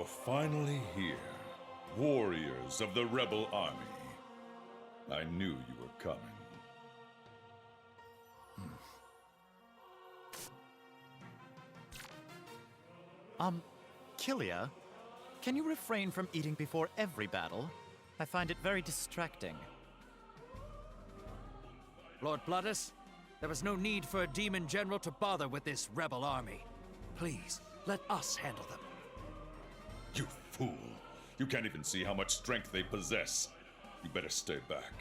You're finally here, warriors of the rebel army. I knew you were coming. Kilia, can you refrain from eating before every battle? I find it very distracting. Lord Bloodis, there was no need for a demon general to bother with this rebel army. Please, let us handle them. You fool! You can't even see how much strength they possess. You better stay back.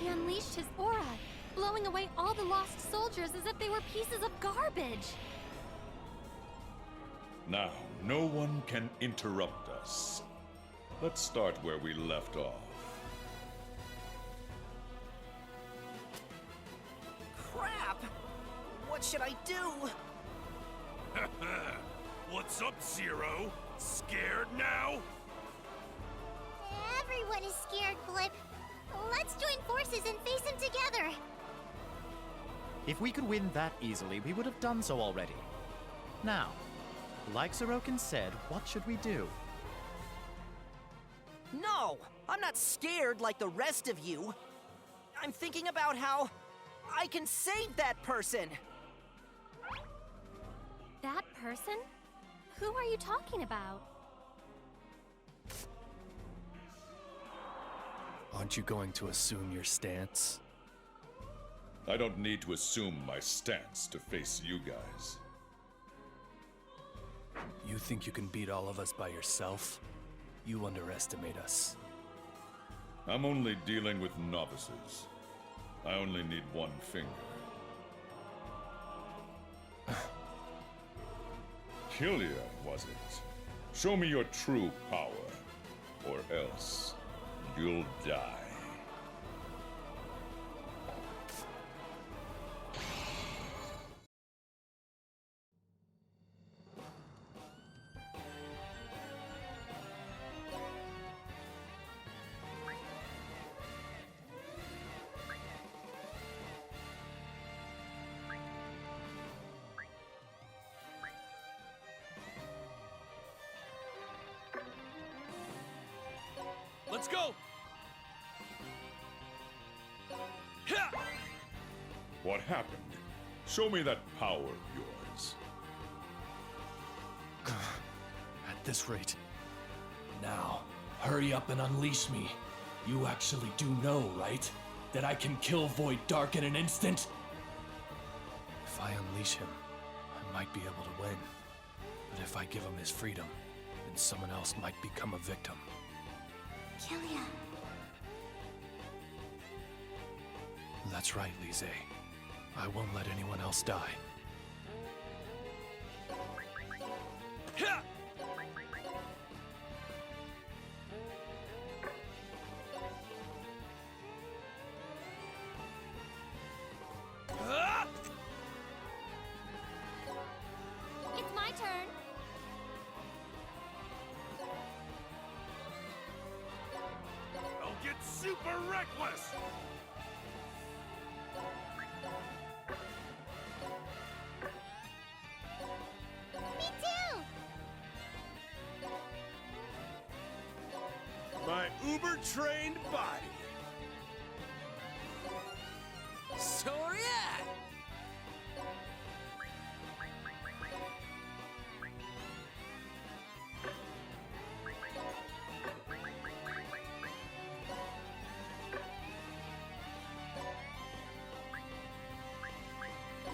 He unleashed his aura, blowing away all the lost soldiers as if they were pieces of garbage. Now, no one can interrupt us. Let's start where we left off. Crap! What should I do? What's up, Zero? Scared now? Everyone is scared, Blip. Let's join forces and face him together. If we could win that easily, we would have done so already. Now, like Sorokin said, what should we do? No! I'm not scared like the rest of you. I'm thinking about how I can save that person! That person? Who are you talking about? Aren't you going to assume your stance? I don't need to assume my stance to face you guys. You think you can beat all of us by yourself? You underestimate us. I'm only dealing with novices. I only need one finger. Kilia, was it? Show me your true power, or else you'll die. Let's go! Ha! What happened? Show me that power of yours. At this rate. Now, hurry up and unleash me. You actually do know, right? That I can kill Void Dark in an instant? If I unleash him, I might be able to win. But if I give him his freedom, then someone else might become a victim. Kilia. That's right, Lise. I won't let anyone else die. Ha! Ah! It's my turn. I'll get super reckless! Me too! My uber-trained body. Soria!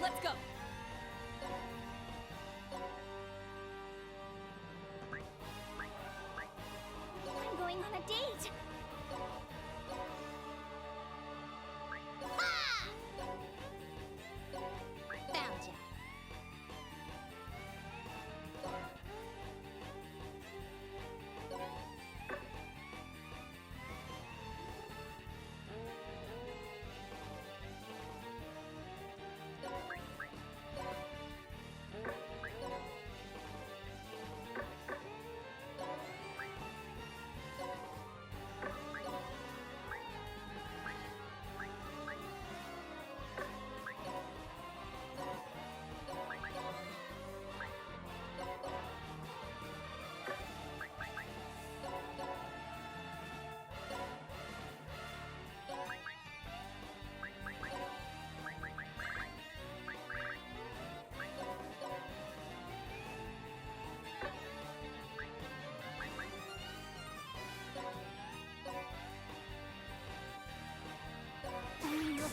Let's go. I'm going on a date! Ah!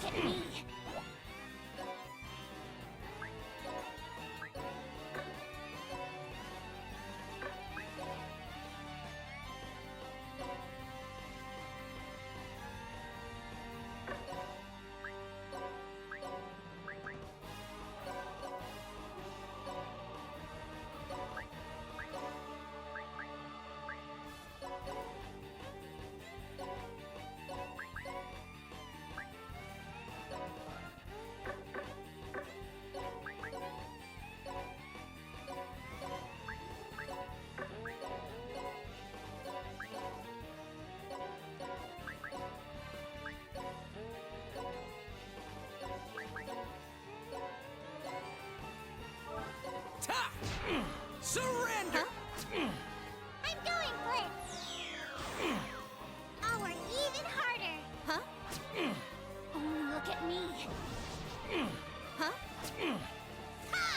look at me. Ta! Surrender! I'm going, Blitz. Oh, we're even harder. Huh? Only look at me. Huh? Ha!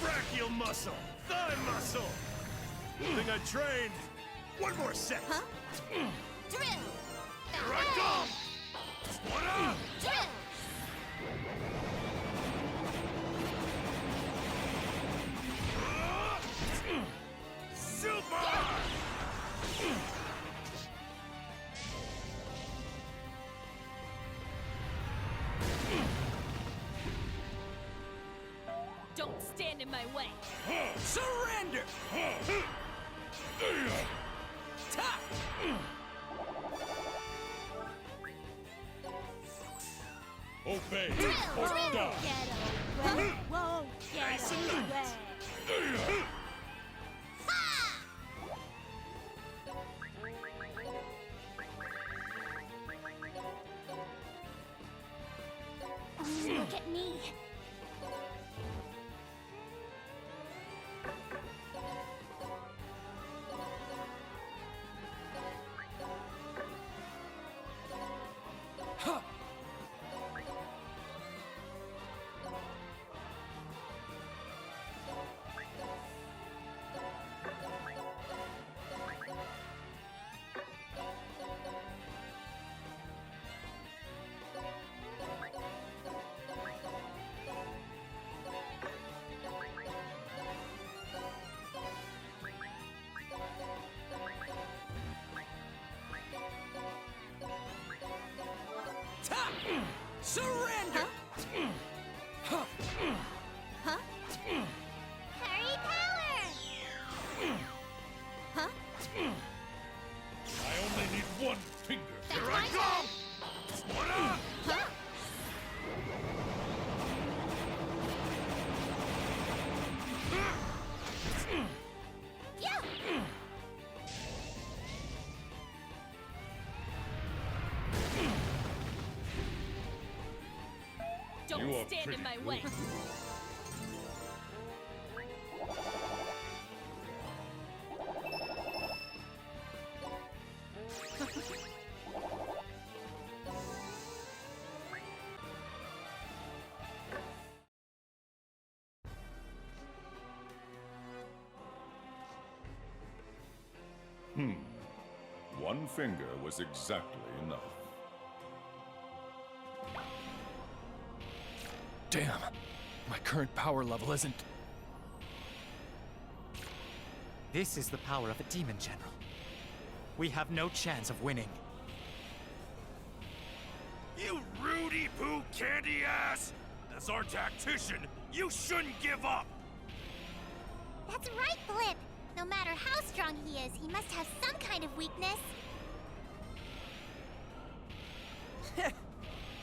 Brachial muscle! Thigh muscle! Good thing I trained! One more set! Huh? Drill. Here I come! One up! Drill. Super! Don't stand in my way. Surrender! Ta! Obey Drill. or Drill. die. Get away. Whoa. Get away. Ha! Only look at me. Huh! Ta! Surrender! Huh? Huh? Hurry power. Huh? I only need one finger. That's Here my I come! turn. One up! Huh? Yeah. Don't You are stand pretty in my good. way. One finger was exactly enough. Damn. My current power level isn't. This is the power of a demon general. We have no chance of winning. You Rudy Poo candy ass! As our tactician, you shouldn't give up! That's right, Blip. No matter how strong he is, he must have some kind of weakness.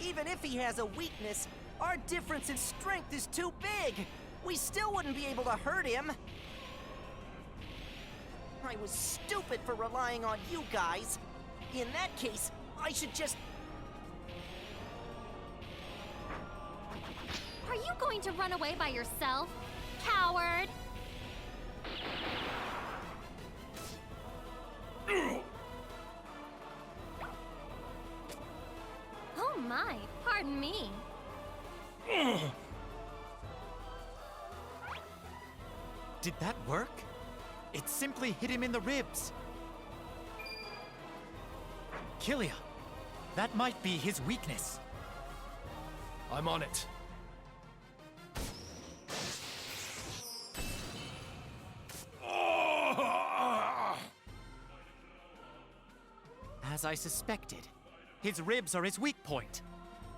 Even if he has a weakness, our difference in strength is too big. We still wouldn't be able to hurt him. I was stupid for relying on you guys. In that case, I should just... Are you going to run away by yourself? Coward! Oh my, pardon me. Did that work? It simply hit him in the ribs. Kilia, that might be his weakness. I'm on it. As I suspected, his ribs are his weak point.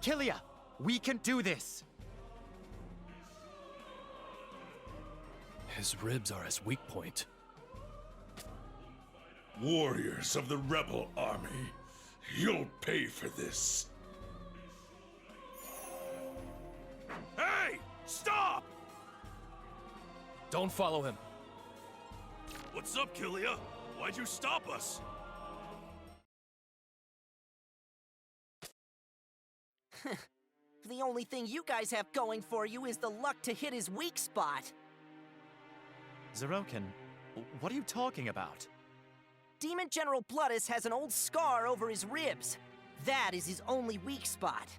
Kilia, we can do this. His ribs are his weak point. Warriors of the rebel army, you'll pay for this. Hey! Stop! Don't follow him. What's up, Kilia? Why'd you stop us? The only thing you guys have going for you is the luck to hit his weak spot. Zeroken, what are you talking about? Demon General Bloodis has an old scar over his ribs. That is his only weak spot.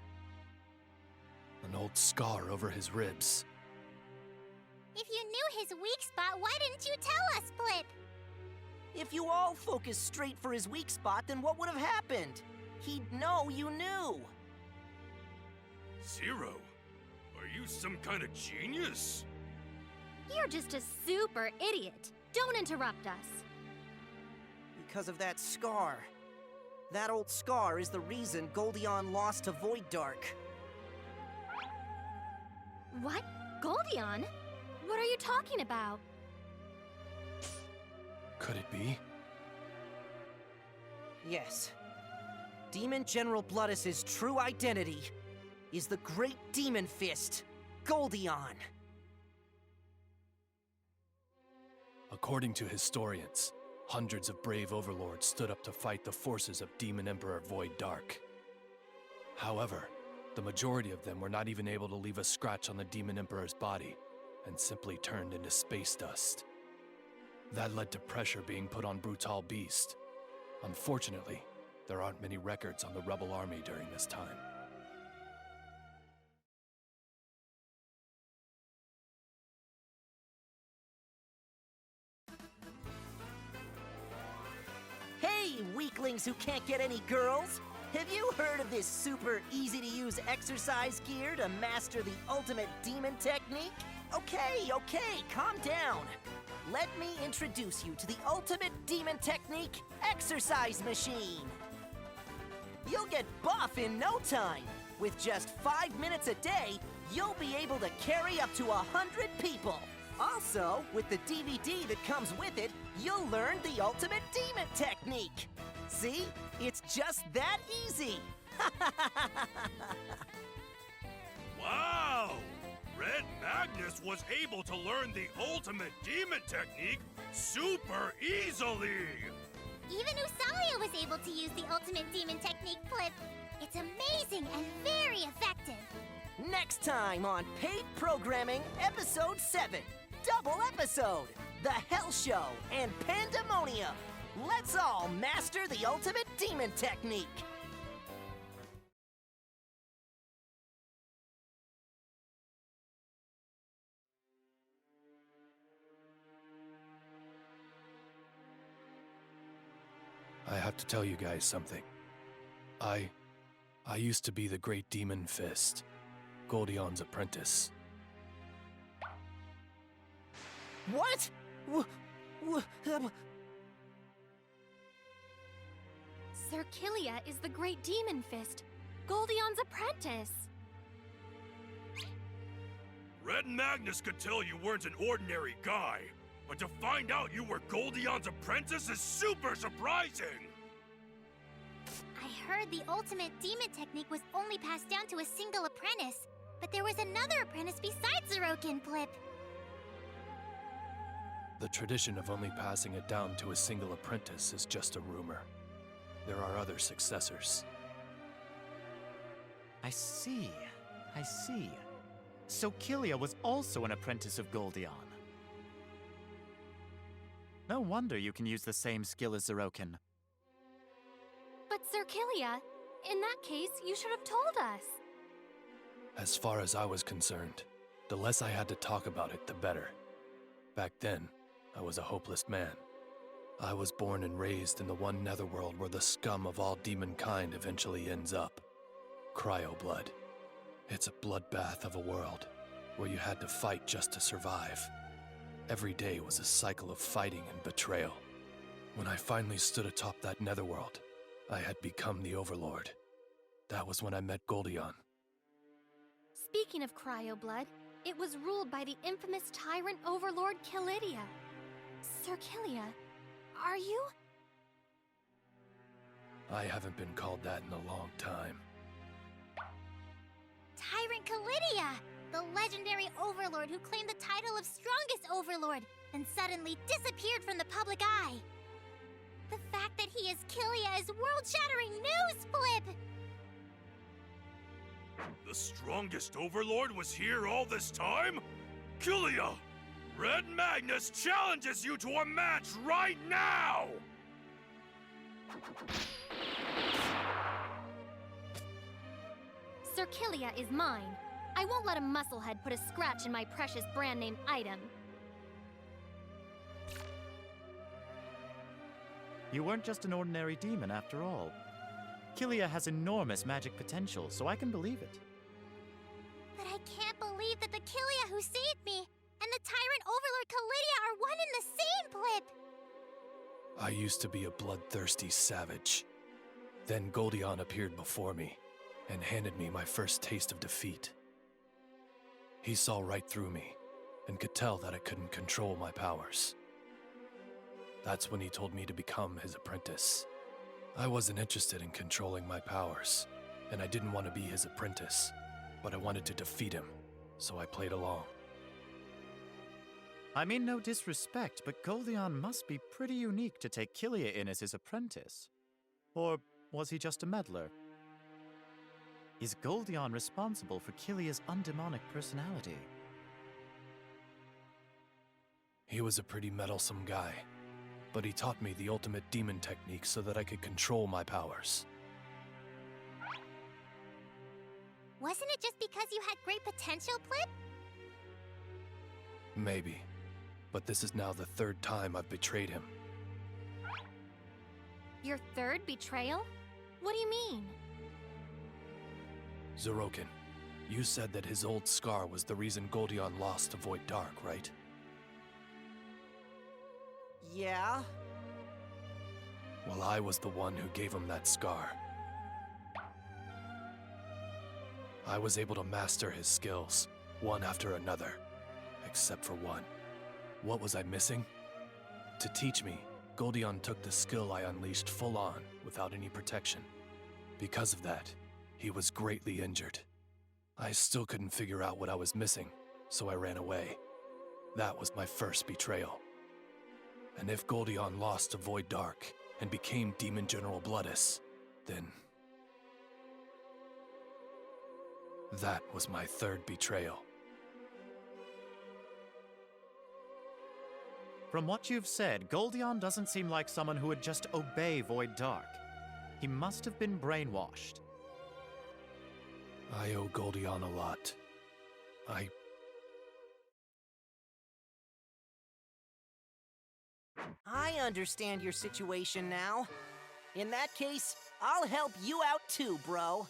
An old scar over his ribs. If you knew his weak spot, why didn't you tell us, Blip? If you all focused straight for his weak spot, then what would have happened? He'd know you knew. Zero? Are you some kind of genius? You're just a super idiot. Don't interrupt us. Because of that scar. That old scar is the reason Goldeon lost to Void Dark. What? Goldeon? What are you talking about? Could it be? Yes. Demon General Bloodis' true identity is the Great Demon Fist, Goldeon. According to historians, hundreds of brave overlords stood up to fight the forces of Demon Emperor Void Dark. However, the majority of them were not even able to leave a scratch on the Demon Emperor's body, and simply turned into space dust. That led to pressure being put on Brutal Beast. Unfortunately, there aren't many records on the rebel army during this time. Hey, weaklings who can't get any girls! Have you heard of this super easy-to-use exercise gear to master the ultimate demon technique? Okay, calm down. Let me introduce you to the ultimate demon technique exercise machine. You'll get buff in no time. With just 5 minutes a day, you'll be able to carry up to 100 people. Also, with the DVD that comes with it, you'll learn the ultimate demon technique. See? It's just that easy. Wow! Red Magnus was able to learn the ultimate demon technique super easily! Even Usalia was able to use the ultimate demon technique, Blip. It's amazing and very effective. Next time on Paid Programming, Episode 7. Double episode! The Hell Show and Pandemonium. Let's all master the ultimate demon technique. I have to tell you guys something. I used to be the Great Demon Fist, Goldeon's apprentice. What? Sir Kilia is the Great Demon Fist, Goldeon's apprentice. Red Magnus could tell you weren't an ordinary guy, but to find out you were Goldeon's apprentice is super surprising! I heard the ultimate demon technique was only passed down to a single apprentice, but there was another apprentice besides Zeroken, Blip. The tradition of only passing it down to a single apprentice is just a rumor. There are other successors. I see. So Kilia was also an apprentice of Goldeon. No wonder you can use the same skill as Zeroken. But Sir Kilia, in that case, you should have told us. As far as I was concerned, the less I had to talk about it, the better. Back then, I was a hopeless man. I was born and raised in the one netherworld where the scum of all demon kind eventually ends up. Cryo-blood. It's a bloodbath of a world where you had to fight just to survive. Every day was a cycle of fighting and betrayal. When I finally stood atop that netherworld, I had become the Overlord. That was when I met Goldeon. Speaking of cryo-blood, it was ruled by the infamous tyrant overlord Kilia. Sir Kilia, are you? I haven't been called that in a long time. Tyrant Kilia, the legendary overlord who claimed the title of strongest overlord and suddenly disappeared from the public eye. The fact that he is Kilia is world-shattering news, Flip! The strongest overlord was here all this time? Kilia! Red Magnus challenges you to a match right now! Sir Kilia is mine. I won't let a musclehead put a scratch in my precious brand-name item. You weren't just an ordinary demon after all. Kilia has enormous magic potential, so I can believe it. But I can't believe that the Kilia who saved me and the tyrant overlord Kilia are one and the same, Flip! I used to be a bloodthirsty savage. Then Goldeon appeared before me and handed me my first taste of defeat. He saw right through me and could tell that I couldn't control my powers. That's when he told me to become his apprentice. I wasn't interested in controlling my powers, and I didn't want to be his apprentice, but I wanted to defeat him, so I played along. I mean no disrespect, but Goldeon must be pretty unique to take Kilia in as his apprentice. Or was he just a meddler? Is Goldeon responsible for Kilia's undemonic personality? He was a pretty meddlesome guy, but he taught me the ultimate demon technique so that I could control my powers. Wasn't it just because you had great potential, Flip? Maybe, but this is now the third time I've betrayed him. Your third betrayal? What do you mean? Zeroken, you said that his old scar was the reason Goldeon lost to Void Dark, right? Yeah? Well, I was the one who gave him that scar. I was able to master his skills, one after another, except for one. What was I missing? To teach me, Goldeon took the skill I unleashed full on, without any protection. Because of that, he was greatly injured. I still couldn't figure out what I was missing, so I ran away. That was my first betrayal. And if Goldeon lost to Void Dark and became Demon General Bloodis, then that was my third betrayal. From what you've said, Goldeon doesn't seem like someone who would just obey Void Dark. He must have been brainwashed. I owe Goldeon a lot. I understand your situation now. In that case, I'll help you out too, bro.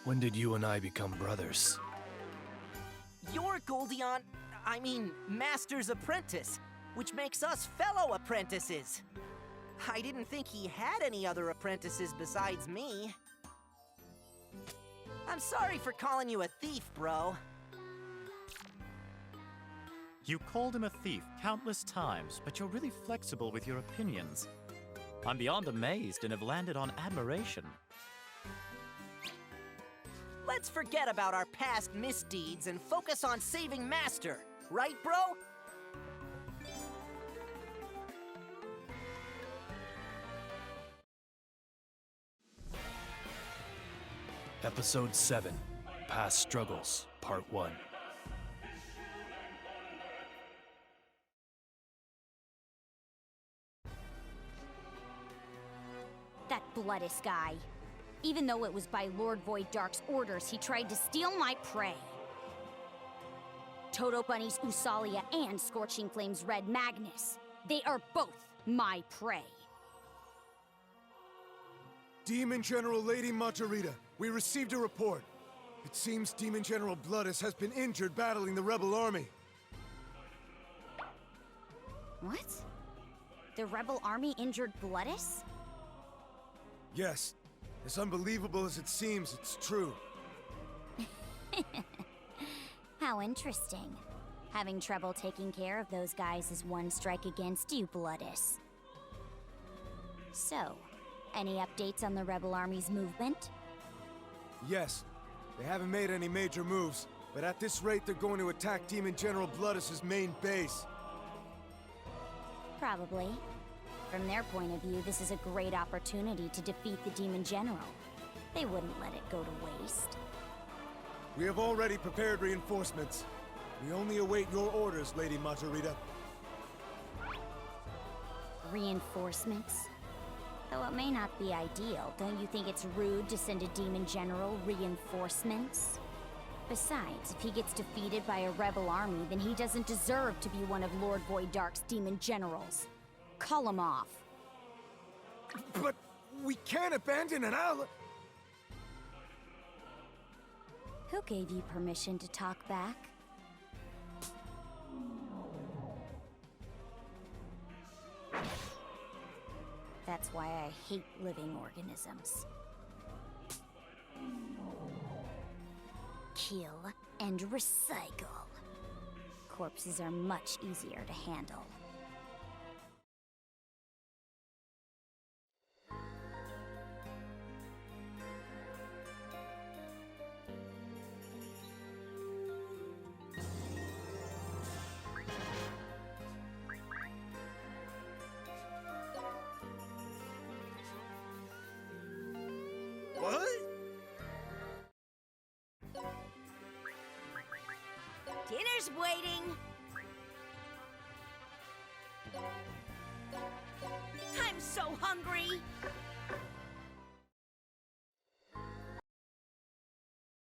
When did you and I become brothers? You're Master's apprentice, which makes us fellow apprentices. I didn't think he had any other apprentices besides me. I'm sorry for calling you a thief, bro. You called him a thief countless times, but you're really flexible with your opinions. I'm beyond amazed and have landed on admiration. Let's forget about our past misdeeds and focus on saving Master. Right, bro? Episode 7, Past Struggles, Part 1. That Bloodis guy. Even though it was by Lord Void Dark's orders, he tried to steal my prey. Toto Bunny's Usalia and Scorching Flame's Red Magnus. They are both my prey. Demon General Lady Margarita, we received a report. It seems Demon General Bloodis has been injured battling the rebel army. What? The rebel army injured Bloodis? Yes. As unbelievable as it seems, it's true. How interesting. Having trouble taking care of those guys is one strike against you, Bloodis. So, any updates on the rebel army's movement? Yes. They haven't made any major moves, but at this rate they're going to attack Demon General Bloodis' main base. Probably. From their point of view, this is a great opportunity to defeat the Demon General. They wouldn't let it go to waste. We have already prepared reinforcements. We only await your orders, Lady Margarita. Reinforcements? Though it may not be ideal, don't you think it's rude to send a Demon General reinforcements? Besides, if he gets defeated by a rebel army, then he doesn't deserve to be one of Lord Void Dark's Demon Generals. Call him off. But we can't abandon an ally. Who gave you permission to talk back? That's why I hate living organisms. Kill and recycle. Corpses are much easier to handle. What? Dinner's waiting. I'm so hungry.